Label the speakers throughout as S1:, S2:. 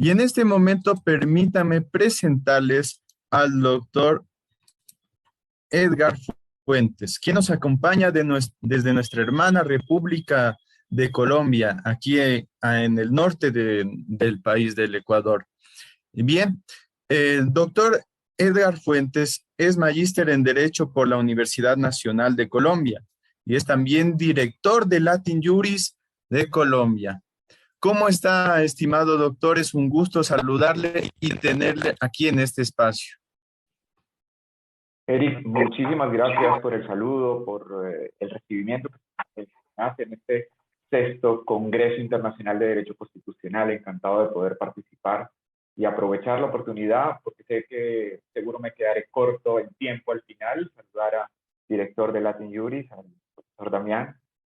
S1: Y en este momento permítame presentarles al doctor Edgar Fuentes, quien nos acompaña desde nuestra hermana República de Colombia, aquí en el norte del país del Ecuador. Y bien, el doctor Edgar Fuentes es magíster en Derecho por la Universidad Nacional de Colombia y es también director de Latin Juris de Colombia. ¿Cómo está, estimado doctor? Es un gusto saludarle y tenerle aquí en este espacio.
S2: Eric, muchísimas gracias por el saludo, por el recibimiento que se hace en este sexto Congreso Internacional de Derecho Constitucional. Encantado de poder participar y aprovechar la oportunidad, porque sé que seguro me quedaré corto en tiempo al final. Saludar al director de Latin Juris, al profesor Damián,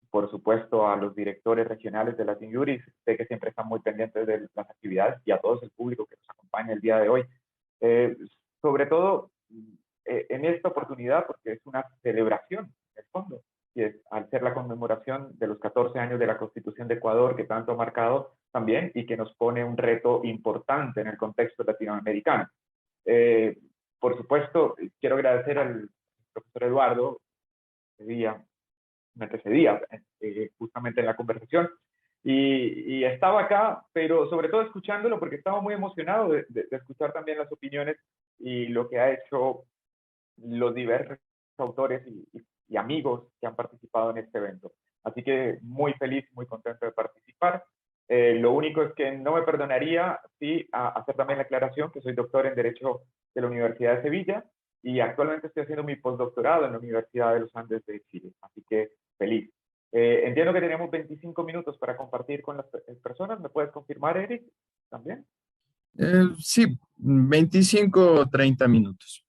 S2: por supuesto a los directores regionales de Latin Juris. Sé que siempre están muy pendientes de las actividades y a todo el público que nos acompaña el día de hoy. Sobre todo, en esta oportunidad, porque es una celebración, en el fondo, y es al ser la conmemoración de los 14 años de la Constitución de Ecuador, que tanto ha marcado también y que nos pone un reto importante en el contexto latinoamericano. Por supuesto, quiero agradecer al profesor Eduardo, me antecedía justamente en la conversación, y estaba acá, pero sobre todo escuchándolo, porque estaba muy emocionado de escuchar también las opiniones y lo que ha hecho los diversos autores y amigos que han participado en este evento. Así que muy feliz, muy contento de participar. Lo único es que no me perdonaría si hacer también la aclaración que soy doctor en Derecho de la Universidad de Sevilla y actualmente estoy haciendo mi postdoctorado en la Universidad de los Andes de Chile. Así que feliz. Entiendo que tenemos 25 minutos para compartir con las personas. ¿Me puedes confirmar, Eric, también?
S1: Sí, 25 o 30 minutos.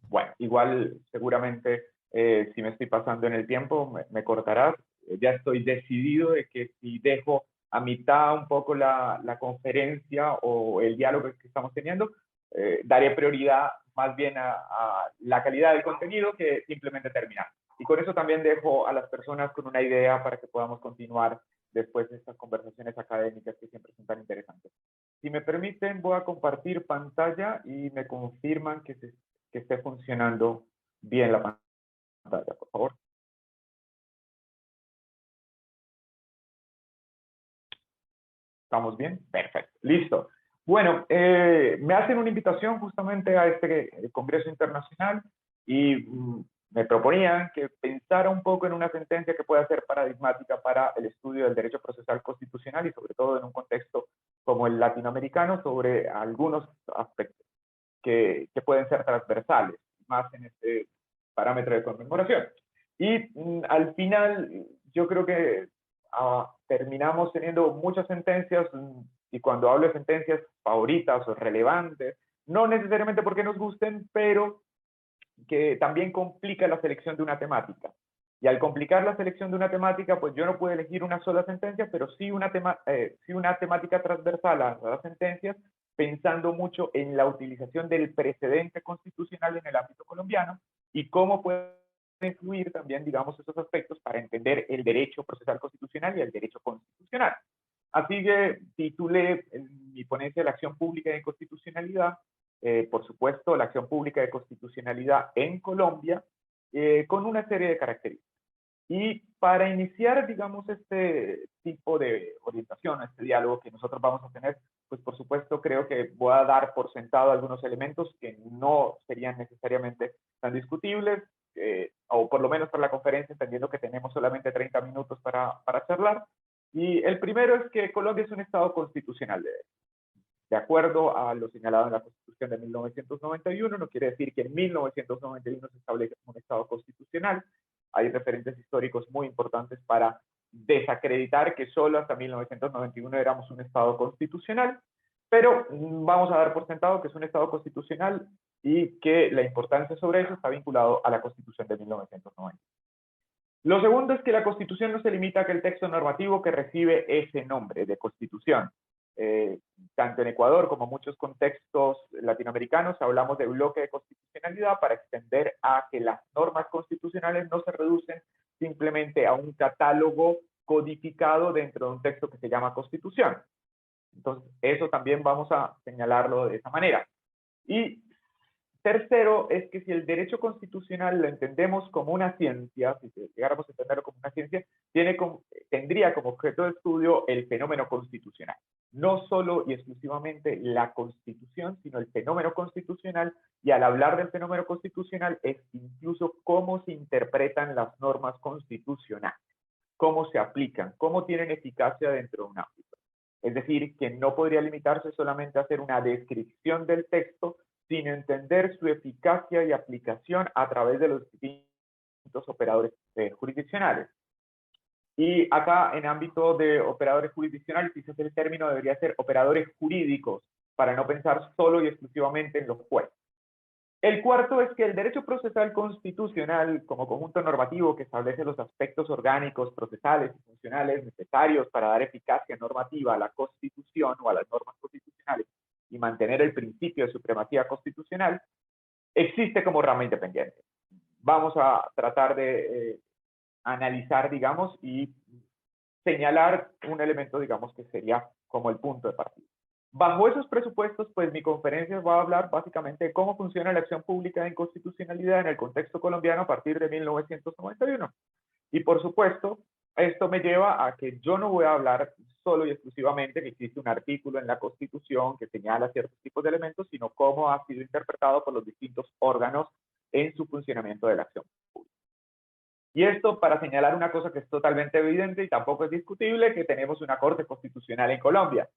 S2: Bueno, igual seguramente si me estoy pasando en el tiempo me cortarás. Ya estoy decidido de que si dejo a mitad un poco la conferencia o el diálogo que estamos teniendo, daré prioridad más bien a la calidad del contenido que simplemente terminar. Y con eso también dejo a las personas con una idea para que podamos continuar después de estas conversaciones académicas que siempre son tan interesantes. Si me permiten, voy a compartir pantalla y me confirman que esté funcionando bien la pantalla, por favor. ¿Estamos bien? Perfecto. Listo. Bueno, me hacen una invitación justamente a este Congreso Internacional y me proponían que pensara un poco en una sentencia que pueda ser paradigmática para el estudio del derecho procesal constitucional y sobre todo en un contexto como el latinoamericano sobre algunos aspectos que pueden ser transversales, más en este parámetro de conmemoración. Y al final, yo creo que terminamos teniendo muchas sentencias, y cuando hablo de sentencias favoritas o relevantes, no necesariamente porque nos gusten, pero que también complica la selección de una temática. Y al complicar la selección de una temática, pues yo no puedo elegir una sola sentencia, pero sí una temática transversal a las sentencias, pensando mucho en la utilización del precedente constitucional en el ámbito colombiano y cómo puede influir también, digamos, esos aspectos para entender el derecho procesal constitucional y el derecho constitucional. Así que titulé mi ponencia de la acción pública de constitucionalidad, por supuesto, la acción pública de constitucionalidad en Colombia, con una serie de características. Y para iniciar, digamos, este tipo de orientación, este diálogo que nosotros vamos a tener, pues por supuesto creo que voy a dar por sentado algunos elementos que no serían necesariamente tan discutibles, o por lo menos para la conferencia, entendiendo que tenemos solamente 30 minutos para charlar. Y el primero es que Colombia es un Estado constitucional de derecho. De acuerdo a lo señalado en la Constitución de 1991, no quiere decir que en 1991 se establece un Estado constitucional. Hay referentes históricos muy importantes para desacreditar que solo hasta 1991 éramos un Estado constitucional, pero vamos a dar por sentado que es un Estado constitucional y que la importancia sobre eso está vinculado a la Constitución de 1990. Lo segundo es que la Constitución no se limita a aquel texto normativo que recibe ese nombre de Constitución. Tanto en Ecuador como en muchos contextos latinoamericanos hablamos de bloque de constitucionalidad para extender a que las normas constitucionales no se reducen simplemente a un catálogo codificado dentro de un texto que se llama Constitución. Entonces, eso también vamos a señalarlo de esa manera. Y tercero, es que si el derecho constitucional lo entendemos como una ciencia, si llegáramos a entenderlo como una ciencia, tendría como objeto de estudio el fenómeno constitucional. No solo y exclusivamente la Constitución, sino el fenómeno constitucional, y al hablar del fenómeno constitucional es incluso cómo se interpretan las normas constitucionales, cómo se aplican, cómo tienen eficacia dentro de un ámbito. Es decir, que no podría limitarse solamente a hacer una descripción del texto, sin entender su eficacia y aplicación a través de los distintos operadores jurisdiccionales. Y acá, en ámbito de operadores jurisdiccionales, quizás el término debería ser operadores jurídicos, para no pensar solo y exclusivamente en los jueces. El cuarto es que el derecho procesal constitucional, como conjunto normativo que establece los aspectos orgánicos, procesales y funcionales necesarios para dar eficacia normativa a la Constitución o a las normas constitucionales y mantener el principio de supremacía constitucional, existe como rama independiente. Vamos a tratar de analizar, digamos, y señalar un elemento, digamos, que sería como el punto de partida. Bajo esos presupuestos, pues mi conferencia va a hablar básicamente de cómo funciona la acción pública de inconstitucionalidad en el contexto colombiano a partir de 1991. Y por supuesto, esto me lleva a que yo no voy a hablar solo y exclusivamente que existe un artículo en la Constitución que señala ciertos tipos de elementos, sino cómo ha sido interpretado por los distintos órganos en su funcionamiento de la acción pública. Y esto para señalar una cosa que es totalmente evidente y tampoco es discutible, que tenemos una Corte Constitucional en Colombia.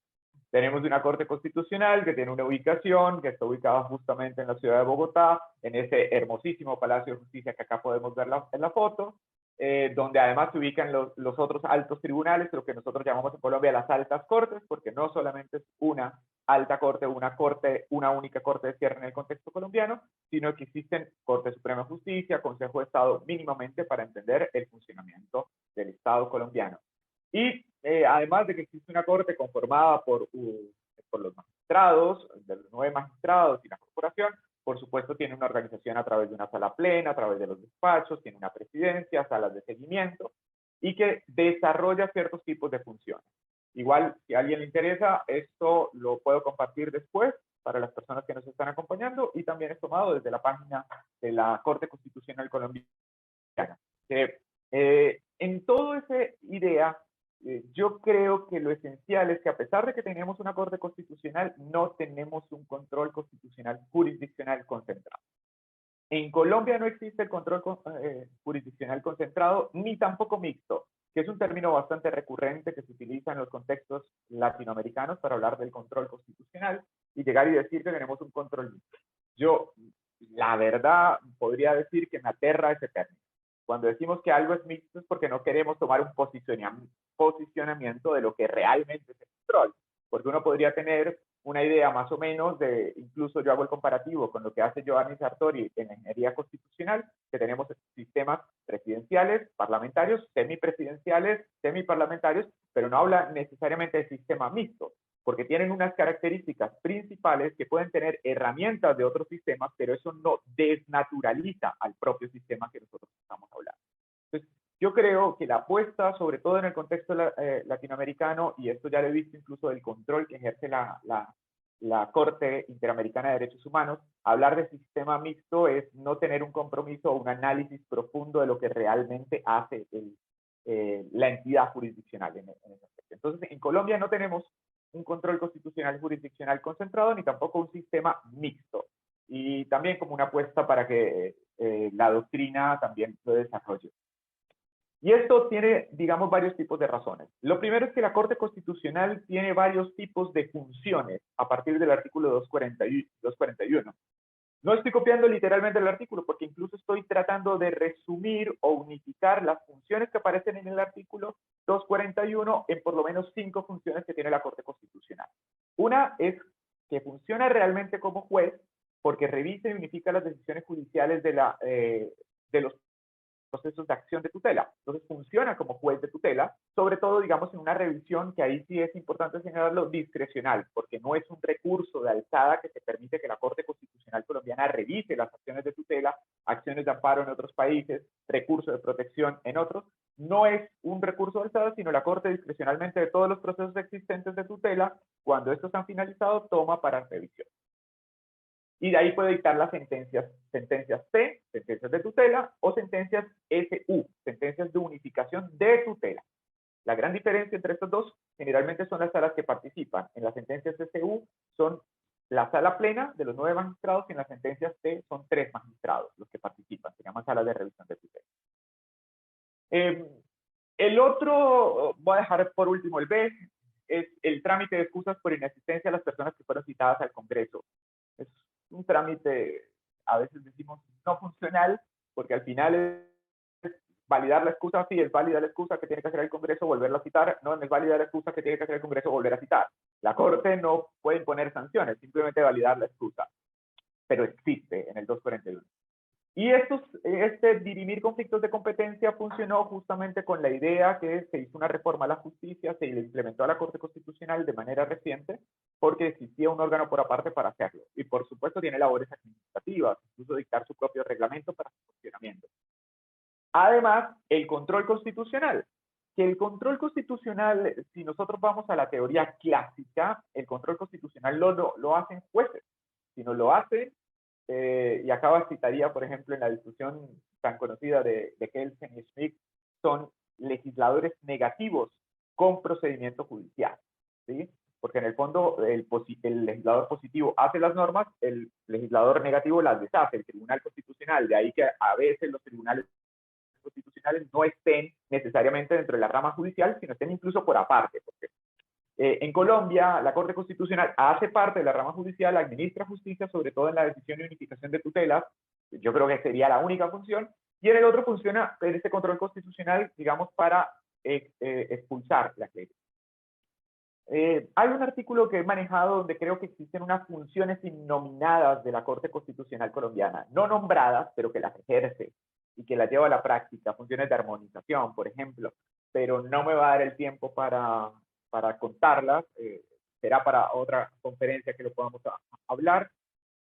S2: Tenemos una Corte Constitucional que tiene una ubicación, que está ubicada justamente en la ciudad de Bogotá, en ese hermosísimo Palacio de Justicia que acá podemos ver en la foto, donde además se ubican los otros altos tribunales, lo que nosotros llamamos en Colombia las altas cortes, porque no solamente es una alta corte, una única corte de cierre en el contexto colombiano, sino que existen Corte Suprema de Justicia, Consejo de Estado, mínimamente para entender el funcionamiento del Estado colombiano. Y además de que existe una corte conformada por los magistrados, de los 9 magistrados y la corporación, por supuesto tiene una organización a través de una sala plena, a través de los despachos, tiene una presidencia, salas de seguimiento, y que desarrolla ciertos tipos de funciones. Igual, si a alguien le interesa, esto lo puedo compartir después para las personas que nos están acompañando, y también es tomado desde la página de la Corte Constitucional Colombiana. En toda esa idea, yo creo que lo esencial es que a pesar de que tenemos una Corte Constitucional, no tenemos un control constitucional jurisdiccional concentrado. En Colombia no existe el control jurisdiccional concentrado, ni tampoco mixto, que es un término bastante recurrente que se utiliza en los contextos latinoamericanos para hablar del control constitucional y llegar y decir que tenemos un control mixto. Yo, la verdad, podría decir que me aterra ese término. Cuando decimos que algo es mixto es porque no queremos tomar un posicionamiento de lo que realmente es el control, porque uno podría tener una idea más o menos de, incluso yo hago el comparativo con lo que hace Giovanni Sartori en la ingeniería constitucional, que tenemos sistemas presidenciales, parlamentarios, semipresidenciales, semiparlamentarios, pero no habla necesariamente de sistema mixto, porque tienen unas características principales que pueden tener herramientas de otros sistemas, pero eso no desnaturaliza al propio sistema que nosotros estamos hablando. Entonces, yo creo que la apuesta, sobre todo en el contexto latinoamericano, y esto ya lo he visto incluso del control que ejerce la Corte Interamericana de Derechos Humanos, hablar de sistema mixto es no tener un compromiso o un análisis profundo de lo que realmente hace la entidad jurisdiccional en ese aspecto. Entonces, en Colombia no tenemos un control constitucional jurisdiccional concentrado, ni tampoco un sistema mixto. Y también como una apuesta para que la doctrina también lo desarrolle. Y esto tiene, digamos, varios tipos de razones. Lo primero es que la Corte Constitucional tiene varios tipos de funciones a partir del artículo 241. No estoy copiando literalmente el artículo, porque incluso estoy tratando de resumir o unificar las funciones que aparecen en el artículo 241 en por lo menos 5 funciones que tiene la Corte Constitucional. Una es que funciona realmente como juez, porque revisa y unifica las decisiones judiciales de los procesos de acción de tutela. Entonces funciona como juez de tutela, sobre todo, digamos, en una revisión que ahí sí es importante señalarlo, discrecional, porque no es un recurso de alzada que se permite que la Corte Constitucional colombiana revise las acciones de tutela, acciones de amparo en otros países, recurso de protección en otros. No es un recurso de alzada, sino la Corte discrecionalmente de todos los procesos existentes de tutela Cuando estos han finalizado, toma para revisión. Y de ahí puede dictar las sentencias P, sentencias de tutela, o sentencias SU, sentencias de unificación de tutela. La gran diferencia entre estos dos generalmente son las salas que participan. En las sentencias SU son la sala plena de los 9 magistrados y en las sentencias P son 3 magistrados los que participan. Se llaman salas de revisión de tutela. El otro, voy a dejar por último el B, es el trámite de excusas por inasistencia a las personas que fueron citadas al Congreso. Es un trámite, a veces decimos, no funcional, porque al final es validar la excusa, sí, es válida la excusa que tiene que hacer el Congreso, volverla a citar, no es válida la excusa que tiene que hacer el Congreso, volver a citar. La Corte no puede imponer sanciones, simplemente validar la excusa, pero existe en el 241. Y este dirimir conflictos de competencia funcionó justamente con la idea que se hizo una reforma a la justicia, se le implementó a la Corte Constitucional de manera reciente, porque existía un órgano por aparte para hacerlo. Y por supuesto tiene labores administrativas, incluso dictar su propio reglamento para su funcionamiento. Además, el control constitucional. Que el control constitucional, si nosotros vamos a la teoría clásica, el control constitucional lo hacen jueces, sino lo hacen. Y acá citaría, por ejemplo, en la discusión tan conocida de Kelsen y Schmidt, son legisladores negativos con procedimiento judicial, ¿sí? Porque en el fondo el legislador positivo hace las normas, el legislador negativo las deshace, el Tribunal Constitucional, de ahí que a veces los tribunales constitucionales no estén necesariamente dentro de la rama judicial, sino estén incluso por aparte, porque en Colombia, la Corte Constitucional hace parte de la rama judicial, administra justicia, sobre todo en la decisión y unificación de tutelas. Yo creo que sería la única función. Y en el otro funciona en este control constitucional, digamos, para expulsar la ley. Hay un artículo que he manejado donde creo que existen unas funciones innominadas de la Corte Constitucional colombiana, no nombradas, pero que las ejerce y que las lleva a la práctica, funciones de armonización, por ejemplo, pero no me va a dar el tiempo para contarlas, será para otra conferencia que lo podamos hablar,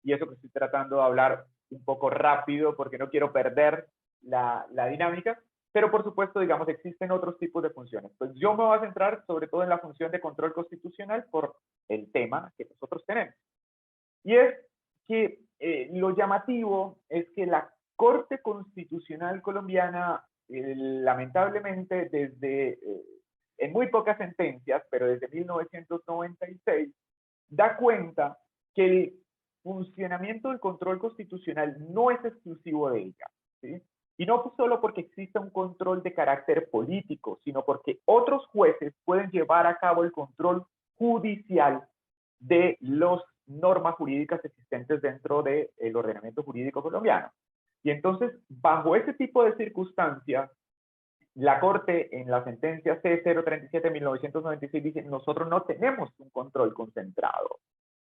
S2: y eso que estoy tratando de hablar un poco rápido porque no quiero perder la dinámica, pero por supuesto, digamos, existen otros tipos de funciones. Pues yo me voy a centrar sobre todo en la función de control constitucional por el tema que nosotros tenemos. Y es que lo llamativo es que la Corte Constitucional colombiana, lamentablemente, desde en muy pocas sentencias, pero desde 1996, da cuenta que el funcionamiento del control constitucional no es exclusivo de ella, ¿sí? Y no solo porque exista un control de carácter político, sino porque otros jueces pueden llevar a cabo el control judicial de las normas jurídicas existentes dentro del ordenamiento jurídico colombiano. Y entonces, bajo ese tipo de circunstancias, la Corte en la sentencia C-037-1996 dice, nosotros no tenemos un control concentrado.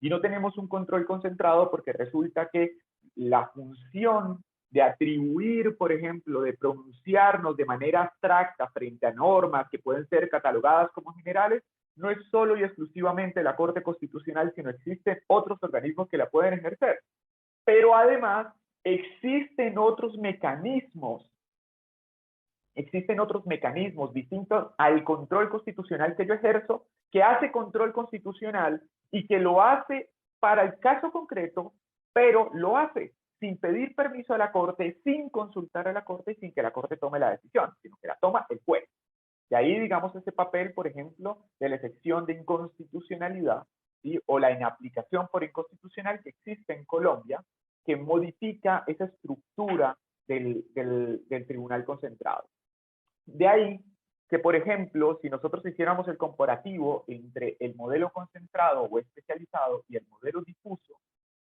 S2: Y no tenemos un control concentrado porque resulta que la función de atribuir, por ejemplo, de pronunciarnos de manera abstracta frente a normas que pueden ser catalogadas como generales, no es solo y exclusivamente la Corte Constitucional, sino existen otros organismos que la pueden ejercer. Pero además existen otros mecanismos distintos al control constitucional que yo ejerzo, que hace control constitucional y que lo hace para el caso concreto, pero lo hace sin pedir permiso a la Corte, sin consultar a la Corte y sin que la Corte tome la decisión, sino que la toma el juez. Y ahí, digamos, ese papel, por ejemplo, de la excepción de inconstitucionalidad, ¿sí? O la inaplicación por inconstitucional que existe en Colombia, que modifica esa estructura del tribunal concentrado. De ahí que, por ejemplo, si nosotros hiciéramos el comparativo entre el modelo concentrado o especializado y el modelo difuso,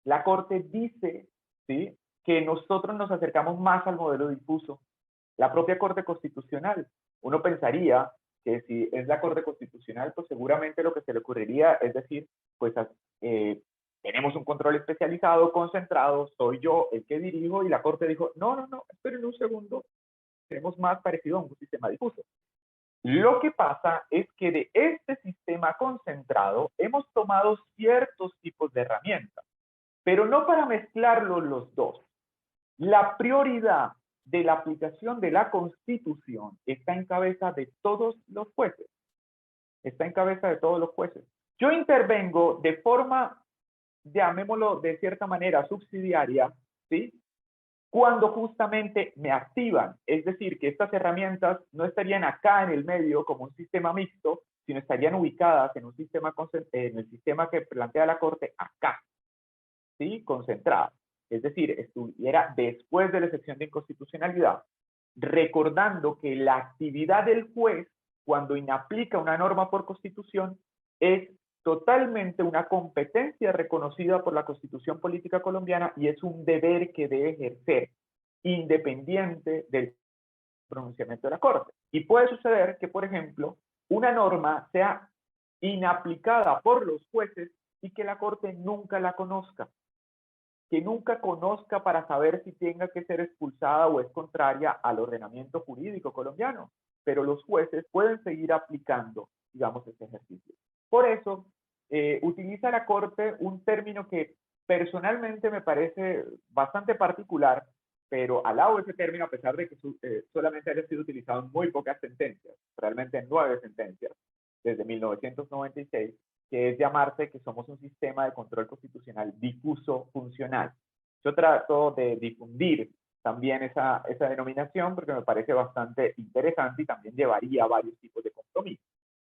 S2: la Corte dice, ¿sí?, que nosotros nos acercamos más al modelo difuso. La propia Corte Constitucional. Uno pensaría que si es la Corte Constitucional, pues seguramente lo que se le ocurriría es decir, pues tenemos un control especializado, concentrado, soy yo el que dirijo, y la Corte dijo, no, esperen un segundo, tenemos más parecido a un sistema difuso. Lo que pasa es que de este sistema concentrado hemos tomado ciertos tipos de herramientas, pero no para mezclarlos los dos. La prioridad de la aplicación de la Constitución está en cabeza de todos los jueces. Yo intervengo de forma, llamémoslo de cierta manera, subsidiaria, ¿sí? Cuando justamente me activan, es decir, que estas herramientas no estarían acá en el medio como un sistema mixto, sino estarían ubicadas en un sistema, en el sistema que plantea la Corte acá, ¿sí? Concentrada. Es decir, estuviera después de la excepción de inconstitucionalidad, recordando que la actividad del juez, cuando inaplica una norma por Constitución, es totalmente una competencia reconocida por la Constitución Política Colombiana y es un deber que debe ejercer independiente del pronunciamiento de la Corte. Y puede suceder que, por ejemplo, una norma sea inaplicada por los jueces y que la Corte nunca la conozca, que nunca conozca para saber si tenga que ser expulsada o es contraria al ordenamiento jurídico colombiano, pero los jueces pueden seguir aplicando, digamos, este ejercicio. Por eso, utiliza la Corte un término que personalmente me parece bastante particular, pero al lado de ese término, a pesar de que solamente haya sido utilizado en muy pocas sentencias, realmente en 9 sentencias, desde 1996, que es llamarse que somos un sistema de control constitucional difuso funcional. Yo trato de difundir también esa denominación porque me parece bastante interesante y también llevaría a varios tipos de compromiso.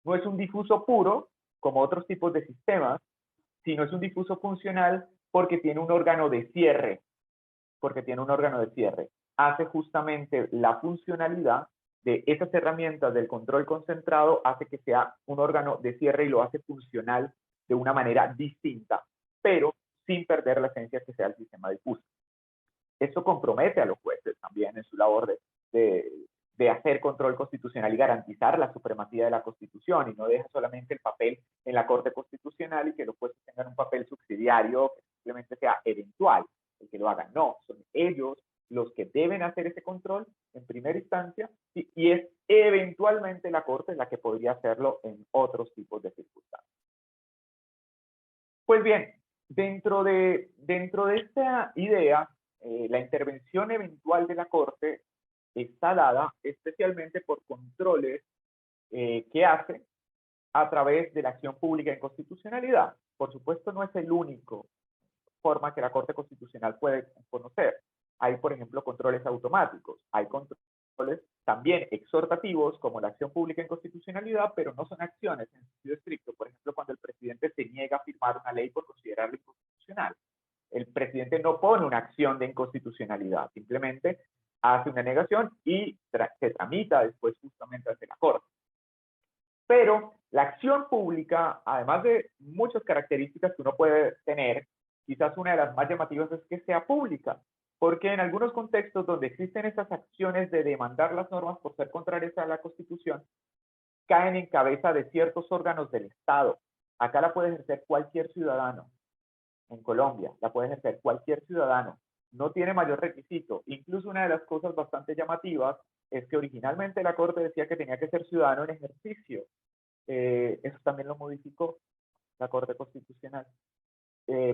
S2: No es un difuso puro, como otros tipos de sistemas, sino es un difuso funcional porque tiene un órgano de cierre, hace justamente la funcionalidad de esas herramientas del control concentrado, hace que sea un órgano de cierre y lo hace funcional de una manera distinta, pero sin perder la esencia que sea el sistema difuso. Esto compromete a los jueces también en su labor de hacer control constitucional y garantizar la supremacía de la Constitución, y no deja solamente el papel en la Corte Constitucional y que los jueces tengan un papel subsidiario que simplemente sea eventual el que lo hagan. No, son ellos los que deben hacer ese control en primera instancia y es eventualmente la Corte la que podría hacerlo en otros tipos de circunstancias. Pues bien, dentro de esta idea, la intervención eventual de la Corte está dada especialmente por controles que hace a través de la acción pública en constitucionalidad. Por supuesto, no es el único forma que la Corte Constitucional puede conocer. Hay, por ejemplo, controles automáticos, hay controles también exhortativos, como la acción pública en constitucionalidad, pero no son acciones en sentido estricto. Por ejemplo, cuando el presidente se niega a firmar una ley por considerarla inconstitucional. El presidente no pone una acción de inconstitucionalidad, simplemente hace una negación y se tramita después justamente ante la Corte. Pero la acción pública, además de muchas características que uno puede tener, quizás una de las más llamativas es que sea pública, porque en algunos contextos donde existen esas acciones de demandar las normas por ser contrarias a la Constitución, caen en cabeza de ciertos órganos del Estado. Acá la puede ejercer cualquier ciudadano. En Colombia la puede ejercer cualquier ciudadano. No tiene mayor requisito. Incluso una de las cosas bastante llamativas es que originalmente la Corte decía que tenía que ser ciudadano en ejercicio. Eso también lo modificó la Corte Constitucional.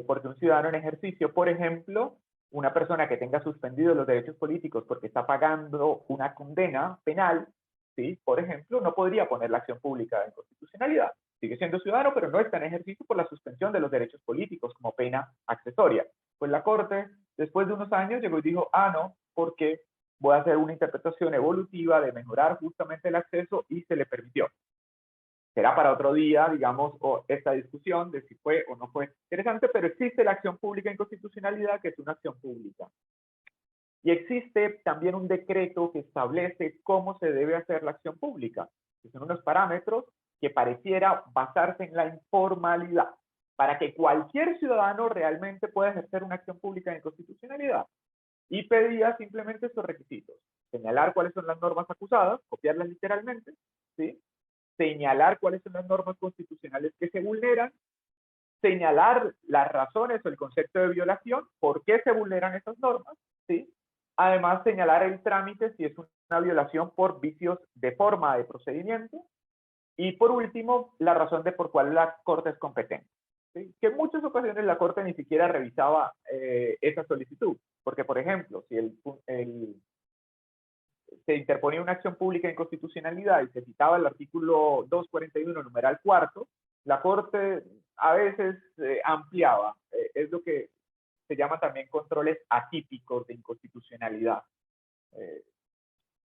S2: Porque un ciudadano en ejercicio, por ejemplo, una persona que tenga suspendidos los derechos políticos porque está pagando una condena penal, ¿sí? Por ejemplo, no podría poner la acción pública de inconstitucionalidad. Sigue siendo ciudadano, pero no está en ejercicio por la suspensión de los derechos políticos como pena accesoria. Pues la Corte, después de unos años, llegó y dijo, no, porque voy a hacer una interpretación evolutiva de mejorar justamente el acceso y se le permitió. Será para otro día, digamos, esta discusión de si fue o no fue interesante, pero existe la acción pública en constitucionalidad, que es una acción pública. Y existe también un decreto que establece cómo se debe hacer la acción pública, que son unos parámetros que pareciera basarse en la informalidad, para que cualquier ciudadano realmente pueda ejercer una acción pública en constitucionalidad. Y pedía simplemente estos requisitos: señalar cuáles son las normas acusadas, copiarlas literalmente, ¿sí? Señalar cuáles son las normas constitucionales que se vulneran, señalar las razones o el concepto de violación, por qué se vulneran esas normas, ¿sí? Además, señalar el trámite si es una violación por vicios de forma de procedimiento, y por último, la razón de por cuál la Corte es competente, ¿sí? Que en muchas ocasiones la Corte ni siquiera revisaba esa solicitud, porque, por ejemplo, si se interponía una acción pública de inconstitucionalidad y se citaba el artículo 241, numeral cuarto, la Corte a veces ampliaba, es lo que se llama también controles atípicos de inconstitucionalidad.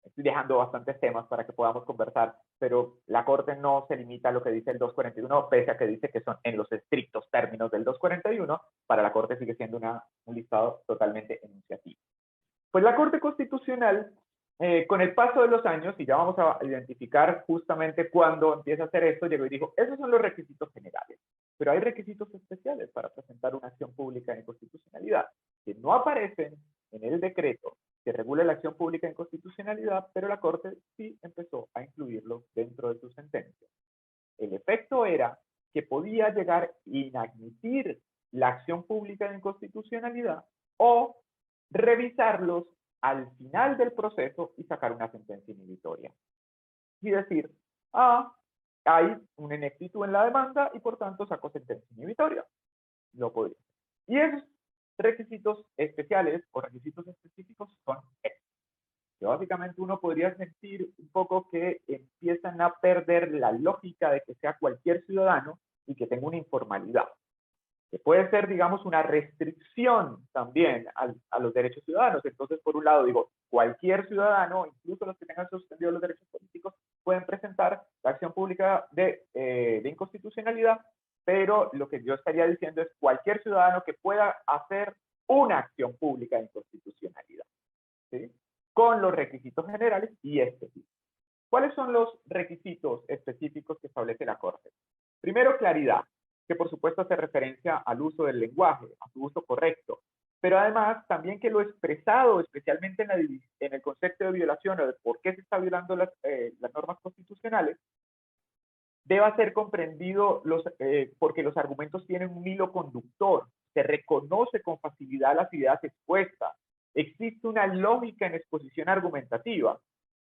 S2: Estoy dejando bastantes temas para que podamos conversar, pero la Corte no se limita a lo que dice el 241, pese a que dice que son en los estrictos términos del 241, para la Corte sigue siendo un listado totalmente enunciativo. Pues la Corte Constitucional, con el paso de los años, y ya vamos a identificar justamente cuándo empieza a hacer esto, llegó y dijo, esos son los requisitos generales, pero hay requisitos especiales para presentar una acción pública de inconstitucionalidad, que no aparecen en el decreto que regula la acción pública de inconstitucionalidad, pero la Corte sí empezó a incluirlo dentro de su sentencia. El efecto era que podía llegar a inadmitir la acción pública de inconstitucionalidad o revisarlos al final del proceso y sacar una sentencia inhibitoria. Y decir, hay una ineptitud en la demanda y por tanto saco sentencia inhibitoria. Lo podría. Y esos requisitos especiales o requisitos específicos son estos. Que básicamente uno podría sentir un poco que empiezan a perder la lógica de que sea cualquier ciudadano y que tenga una informalidad. Que puede ser, digamos, una restricción también a los derechos ciudadanos. Entonces, por un lado, digo, cualquier ciudadano, incluso los que tengan suspendidos los derechos políticos, pueden presentar la acción pública de inconstitucionalidad, pero lo que yo estaría diciendo es cualquier ciudadano que pueda hacer una acción pública de inconstitucionalidad, ¿sí? Con los requisitos generales y específicos. ¿Cuáles son los requisitos específicos que establece la Corte? Primero, claridad, que por supuesto hace referencia al uso del lenguaje, a su uso correcto, pero además también que lo expresado, especialmente en el concepto de violación o de por qué se está violando las normas constitucionales, deba ser comprendido porque los argumentos tienen un hilo conductor, se reconoce con facilidad las ideas expuestas, existe una lógica en exposición argumentativa,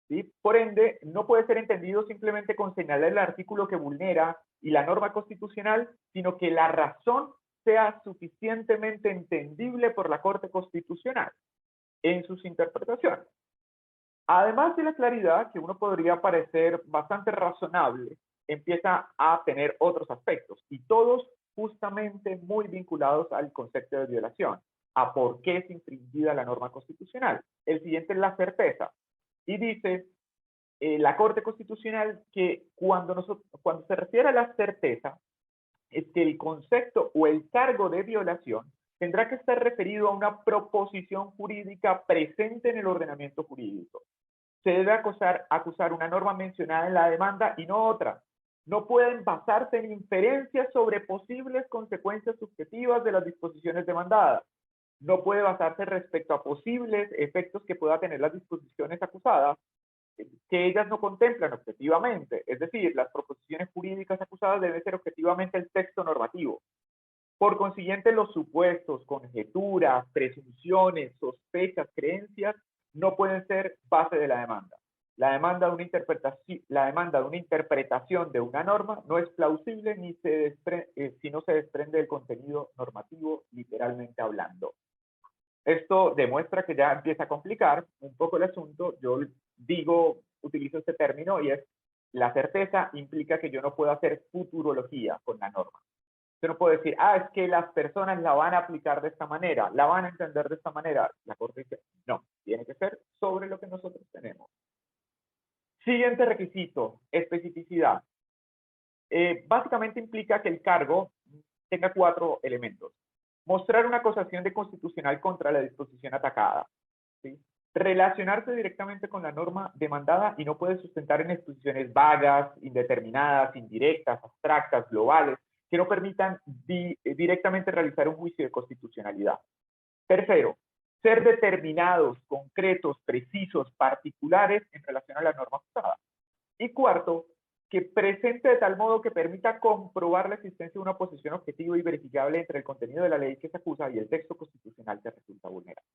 S2: ¿sí? Por ende, no puede ser entendido simplemente con señalar el artículo que vulnera y la norma constitucional, sino que la razón sea suficientemente entendible por la Corte Constitucional en sus interpretaciones. Además de la claridad, que uno podría parecer bastante razonable, empieza a tener otros aspectos, y todos justamente muy vinculados al concepto de violación, a por qué es infringida la norma constitucional. El siguiente es la certeza, y dice la Corte Constitucional que cuando se refiere a la certeza, es que el concepto o el cargo de violación tendrá que estar referido a una proposición jurídica presente en el ordenamiento jurídico. Se debe acusar una norma mencionada en la demanda y no otra. No pueden basarse en inferencias sobre posibles consecuencias subjetivas de las disposiciones demandadas. No puede basarse respecto a posibles efectos que pueda tener las disposiciones acusadas, que ellas no contemplan objetivamente. Es decir, las proposiciones jurídicas acusadas deben ser objetivamente el texto normativo. Por consiguiente, los supuestos, conjeturas, presunciones, sospechas, creencias, no pueden ser base de la demanda. La demanda de una interpretación de una norma no es plausible ni si no se desprende del contenido normativo, literalmente hablando. Esto demuestra que ya empieza a complicar un poco el asunto. Yo utilizo este término y es la certeza implica que yo no puedo hacer futurología con la norma. Yo no puedo decir, es que las personas la van a aplicar de esta manera, la van a entender de esta manera. La Corte dice, no, tiene que ser sobre lo que nosotros tenemos. Siguiente requisito, especificidad. Básicamente implica que el cargo tenga 4 elementos. Mostrar una acusación de constitucional contra la disposición atacada, ¿sí? Relacionarse directamente con la norma demandada y no puede sustentar en exposiciones vagas, indeterminadas, indirectas, abstractas, globales, que no permitan directamente realizar un juicio de constitucionalidad. Tercero, ser determinados, concretos, precisos, particulares en relación a la norma acusada. Y cuarto, que presente de tal modo que permita comprobar la existencia de una oposición objetiva y verificable entre el contenido de la ley que se acusa y el texto constitucional que resulta vulnerado.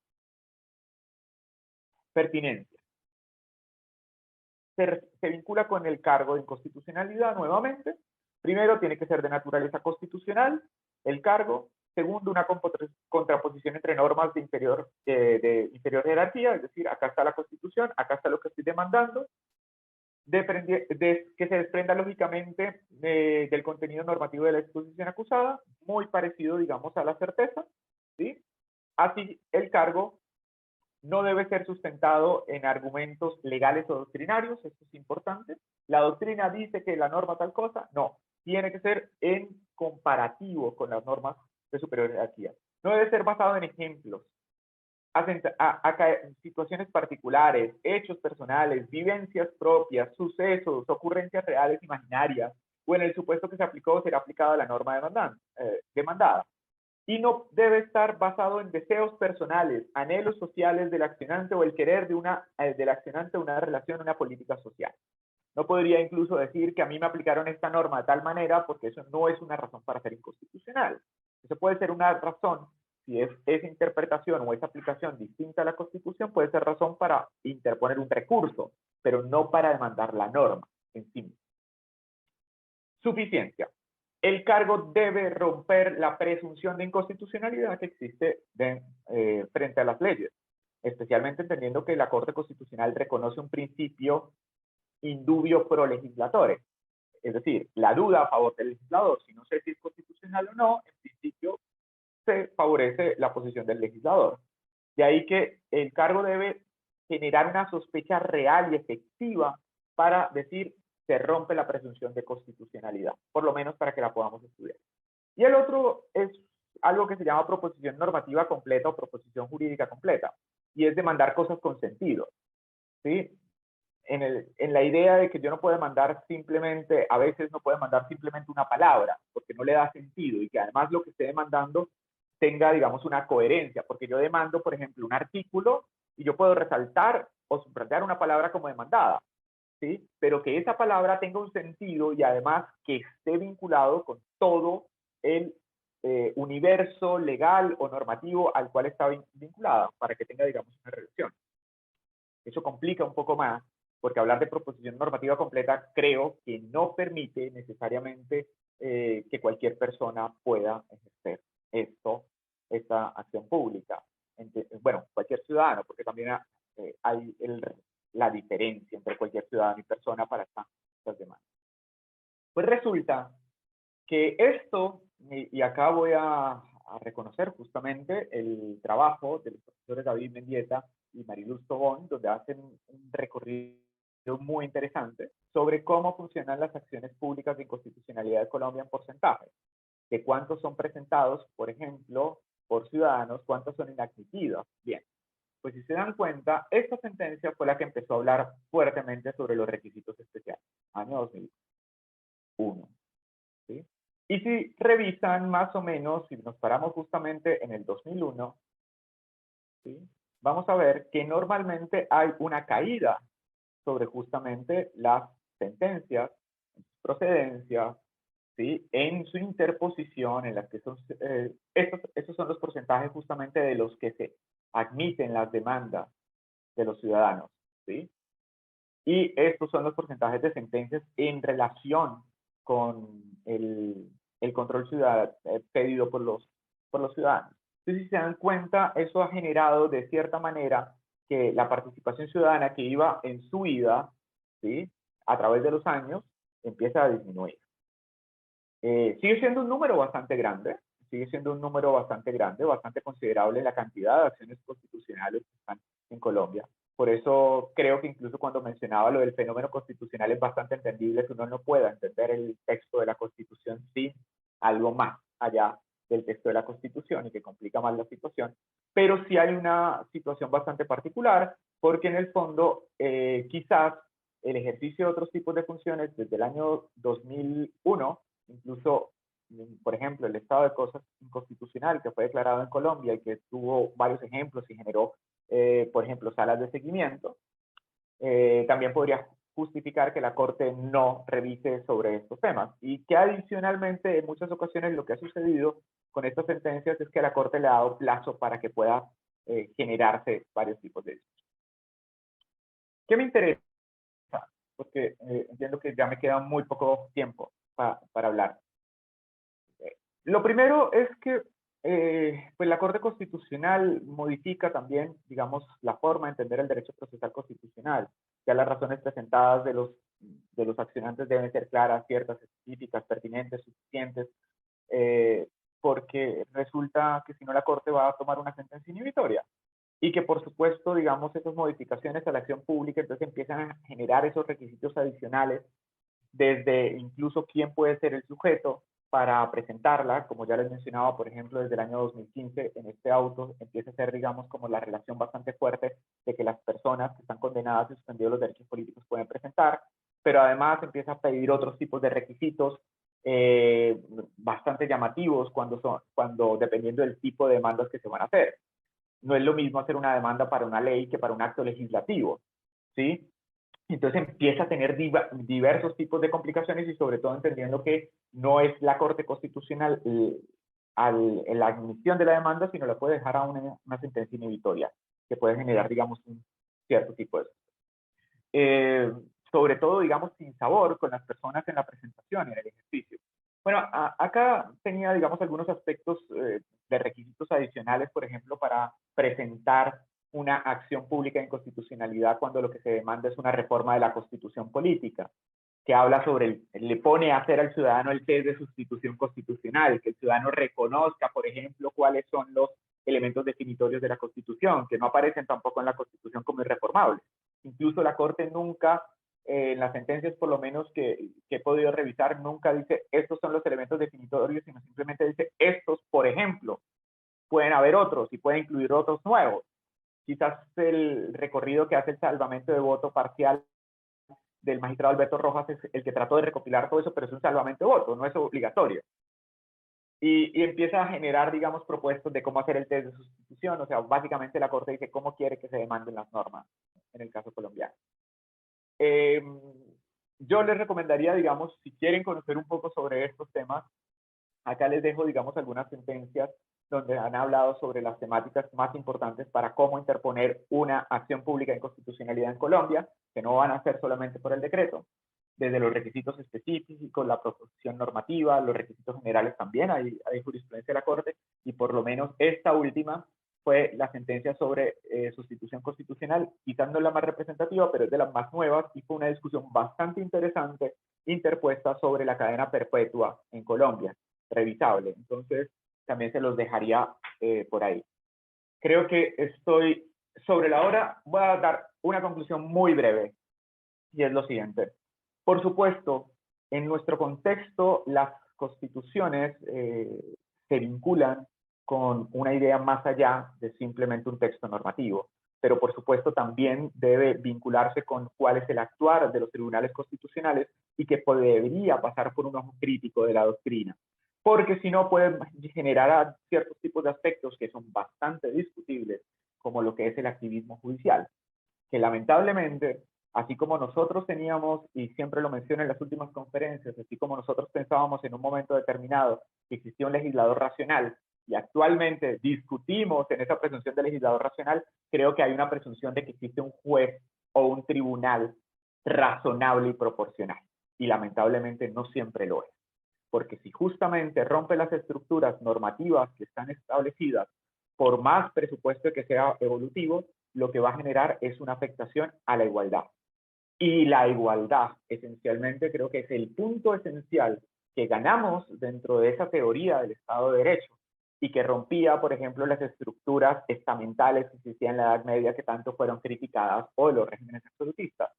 S2: Pertinencia. Se vincula con el cargo de inconstitucionalidad nuevamente. Primero, tiene que ser de naturaleza constitucional el cargo. Segundo, una contraposición entre normas de inferior jerarquía, es decir, acá está la Constitución, acá está lo que estoy demandando. que se desprenda lógicamente del contenido normativo de la exposición acusada, muy parecido, digamos, a la certeza, ¿sí? Así, el cargo no debe ser sustentado en argumentos legales o doctrinarios, esto es importante. La doctrina dice que la norma tal cosa, no, tiene que ser en comparativo con las normas de superior jerarquía. No debe ser basado en ejemplos, situaciones particulares, hechos personales, vivencias propias, sucesos, ocurrencias reales imaginarias, o en el supuesto que se aplicó o será aplicada la norma demandada. Y no debe estar basado en deseos personales, anhelos sociales del accionante o el querer del accionante una relación, una política social. No podría incluso decir que a mí me aplicaron esta norma de tal manera porque eso no es una razón para ser inconstitucional. Eso puede ser una razón, si es esa interpretación o esa aplicación distinta a la Constitución, puede ser razón para interponer un recurso, pero no para demandar la norma en sí misma. Suficiencia. El cargo debe romper la presunción de inconstitucionalidad que existe frente a las leyes, especialmente entendiendo que la Corte Constitucional reconoce un principio indubio pro legislatore, es decir, la duda a favor del legislador, si no sé si es constitucional o no, en principio se favorece la posición del legislador. De ahí que el cargo debe generar una sospecha real y efectiva para decir se rompe la presunción de constitucionalidad, por lo menos para que la podamos estudiar. Y el otro es algo que se llama proposición normativa completa o proposición jurídica completa, y es demandar cosas con sentido, ¿sí? En la idea de que yo no puedo demandar simplemente, a veces no puedo demandar simplemente una palabra, porque no le da sentido, y que además lo que esté demandando tenga, digamos, una coherencia, porque yo demando, por ejemplo, un artículo, y yo puedo resaltar o subrayar una palabra como demandada, ¿sí? Pero que esa palabra tenga un sentido y además que esté vinculado con todo el universo legal o normativo al cual está vinculada, para que tenga, digamos, una relación. Eso complica un poco más, porque hablar de proposición normativa completa creo que no permite necesariamente que cualquier persona pueda ejercer esta acción pública. Bueno, cualquier ciudadano, porque también hay la diferencia entre cualquier ciudadano y persona para estas demandas. Pues resulta que esto, y acá voy a reconocer justamente el trabajo de los profesores David Mendieta y Mariluz Tobón, donde hacen un recorrido muy interesante sobre cómo funcionan las acciones públicas de inconstitucionalidad de Colombia en porcentaje, de cuántos son presentados, por ejemplo, por ciudadanos, cuántos son inadmitidos. Bien, pues si se dan cuenta, esta sentencia fue la que empezó a hablar fuertemente sobre los requisitos especiales, año 2001. ¿Sí? Y si revisan más o menos, si nos paramos justamente en el 2001, ¿sí? Vamos a ver que normalmente hay una caída sobre justamente las sentencias, procedencias, ¿sí? En su interposición, en las que son, estos son los porcentajes justamente de los que se admiten las demandas de los ciudadanos, ¿sí? Y estos son los porcentajes de sentencias en relación con el control ciudadano pedido por los ciudadanos. Entonces, si se dan cuenta, eso ha generado de cierta manera que la participación ciudadana que iba en su vida, ¿sí? A través de los años, empieza a disminuir. Sigue siendo un número bastante grande, bastante considerable la cantidad de acciones constitucionales que están en Colombia. Por eso creo que incluso cuando mencionaba lo del fenómeno constitucional es bastante entendible que uno no pueda entender el texto de la Constitución sin algo más allá del texto de la Constitución y que complica más la situación. Pero sí hay una situación bastante particular porque en el fondo quizás el ejercicio de otros tipos de funciones desde el año 2001, incluso, por ejemplo, el estado de cosas inconstitucional que fue declarado en Colombia y que tuvo varios ejemplos y generó, por ejemplo, salas de seguimiento, también podría justificar que la Corte no revise sobre estos temas. Y que adicionalmente, en muchas ocasiones, lo que ha sucedido con estas sentencias es que la Corte le ha dado plazo para que pueda generarse varios tipos de discusiones. ¿Qué me interesa? Porque entiendo que ya me queda muy poco tiempo para hablar. Lo primero es que pues la Corte Constitucional modifica también, digamos, la forma de entender el derecho procesal constitucional, ya las razones presentadas de los accionantes deben ser claras, ciertas, específicas, pertinentes, suficientes, porque resulta que si no la Corte va a tomar una sentencia inhibitoria. Y que por supuesto, digamos, esas modificaciones a la acción pública entonces empiezan a generar esos requisitos adicionales, desde incluso quién puede ser el sujeto para presentarla, como ya les mencionaba, por ejemplo, desde el año 2015 en este auto empieza a ser, digamos, como la relación bastante fuerte de que las personas que están condenadas y suspendidos los derechos políticos pueden presentar, pero además empieza a pedir otros tipos de requisitos bastante llamativos cuando dependiendo del tipo de demandas que se van a hacer. No es lo mismo hacer una demanda para una ley que para un acto legislativo, ¿sí? Entonces empieza a tener diversos tipos de complicaciones y sobre todo entendiendo que no es la Corte Constitucional la admisión de la demanda, sino la puede dejar a una sentencia inhibitoria, que puede generar, digamos, un cierto tipo de... sobre todo, digamos, sin sabor con las personas en la presentación, en el ejercicio. Bueno, acá tenía, digamos, algunos aspectos de requisitos adicionales, por ejemplo, para presentar una acción pública de inconstitucionalidad cuando lo que se demanda es una reforma de la Constitución política, que habla sobre, le pone a hacer al ciudadano el test de sustitución constitucional, que el ciudadano reconozca, por ejemplo, cuáles son los elementos definitorios de la Constitución, que no aparecen tampoco en la Constitución como irreformables. Incluso la Corte nunca, en las sentencias por lo menos que he podido revisar, nunca dice estos son los elementos definitorios, sino simplemente dice estos, por ejemplo. Pueden haber otros y puede incluir otros nuevos. Quizás el recorrido que hace el salvamento de voto parcial del magistrado Alberto Rojas es el que trató de recopilar todo eso, pero es un salvamento de voto, no es obligatorio. Y empieza a generar, digamos, propuestas de cómo hacer el test de sustitución. O sea, básicamente la Corte dice cómo quiere que se demanden las normas en el caso colombiano. Yo les recomendaría, digamos, si quieren conocer un poco sobre estos temas, acá les dejo, digamos, algunas sentencias donde han hablado sobre las temáticas más importantes para cómo interponer una acción pública de inconstitucionalidad en Colombia, que no van a ser solamente por el decreto, desde los requisitos específicos, la proposición normativa, los requisitos generales también, hay jurisprudencia de la Corte, y por lo menos esta última fue la sentencia sobre sustitución constitucional, quizás no la más representativa, pero es de las más nuevas, y fue una discusión bastante interesante interpuesta sobre la cadena perpetua en Colombia, revisable. Entonces, también se los dejaría por ahí. Creo que estoy sobre la hora. Voy a dar una conclusión muy breve, y es lo siguiente. Por supuesto, en nuestro contexto, las constituciones se vinculan con una idea más allá de simplemente un texto normativo, pero por supuesto también debe vincularse con cuál es el actuar de los tribunales constitucionales y que debería pasar por un ojo crítico de la doctrina, porque si no puede generar ciertos tipos de aspectos que son bastante discutibles, como lo que es el activismo judicial, que lamentablemente, así como nosotros teníamos, y siempre lo menciono en las últimas conferencias, así como nosotros pensábamos en un momento determinado que existía un legislador racional, y actualmente discutimos en esa presunción de legislador racional, creo que hay una presunción de que existe un juez o un tribunal razonable y proporcional. Y lamentablemente no siempre lo es. Porque si justamente rompe las estructuras normativas que están establecidas, por más presupuesto que sea evolutivo, lo que va a generar es una afectación a la igualdad. Y la igualdad, esencialmente, creo que es el punto esencial que ganamos dentro de esa teoría del Estado de Derecho y que rompía, por ejemplo, las estructuras estamentales que existían en la Edad Media que tanto fueron criticadas o los regímenes absolutistas.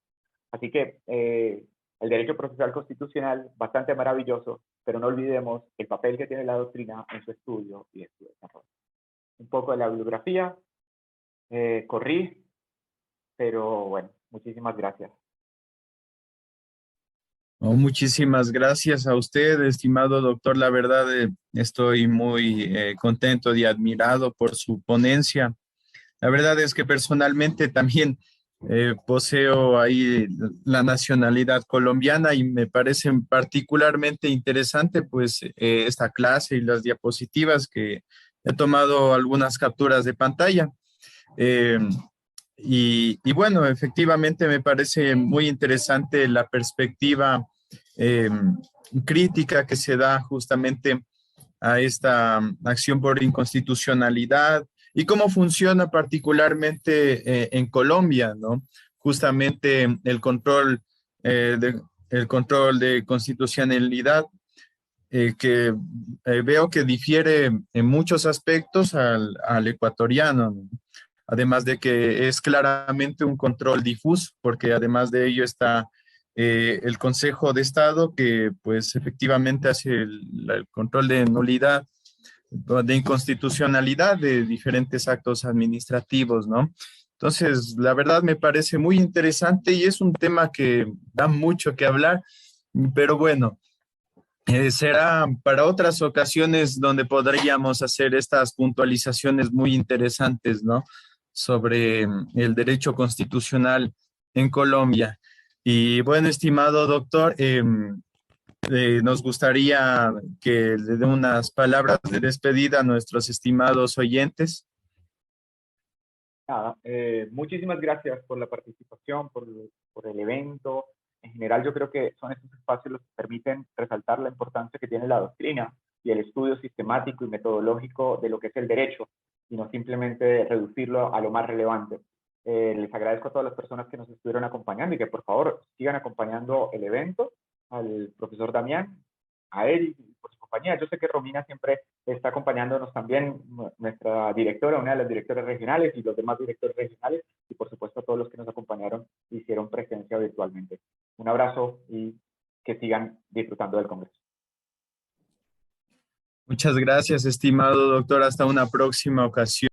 S2: Así que el derecho procesal constitucional, bastante maravilloso, pero no olvidemos el papel que tiene la doctrina en su estudio y en su desarrollo. Un poco de la bibliografía, corrí, pero bueno, muchísimas gracias.
S1: Oh, muchísimas gracias a usted, estimado doctor. La verdad, estoy muy contento y admirado por su ponencia. La verdad es que personalmente también poseo ahí la nacionalidad colombiana y me parece particularmente interesante pues esta clase y las diapositivas que he tomado algunas capturas de pantalla. Eh, y bueno, efectivamente me parece muy interesante la perspectiva eh, crítica que se da justamente a esta acción por inconstitucionalidad y cómo funciona particularmente en Colombia, ¿no? Justamente el control el control de constitucionalidad, que veo que difiere en muchos aspectos al ecuatoriano, ¿no? Además de que es claramente un control difuso, porque además de ello está el Consejo de Estado, que pues efectivamente hace el control de nulidad, de inconstitucionalidad de diferentes actos administrativos, ¿no? Entonces, la verdad me parece muy interesante y es un tema que da mucho que hablar, pero bueno, será para otras ocasiones donde podríamos hacer estas puntualizaciones muy interesantes, ¿no? Sobre el derecho constitucional en Colombia. Y bueno, estimado doctor, nos gustaría que le dé unas palabras de despedida a nuestros estimados oyentes.
S2: Nada, muchísimas gracias por la participación, por el evento. En general, yo creo que son estos espacios los que permiten resaltar la importancia que tiene la doctrina y el estudio sistemático y metodológico de lo que es el derecho, y no simplemente reducirlo a lo más relevante. Les agradezco a todas las personas que nos estuvieron acompañando y que por favor sigan acompañando el evento, al profesor Damián, a él y por su compañía. Yo sé que Romina siempre está acompañándonos también, nuestra directora, una de las directoras regionales y los demás directores regionales, y por supuesto a todos los que nos acompañaron y hicieron presencia virtualmente. Un abrazo y que sigan disfrutando del Congreso.
S1: Muchas gracias, estimado doctor. Hasta una próxima ocasión.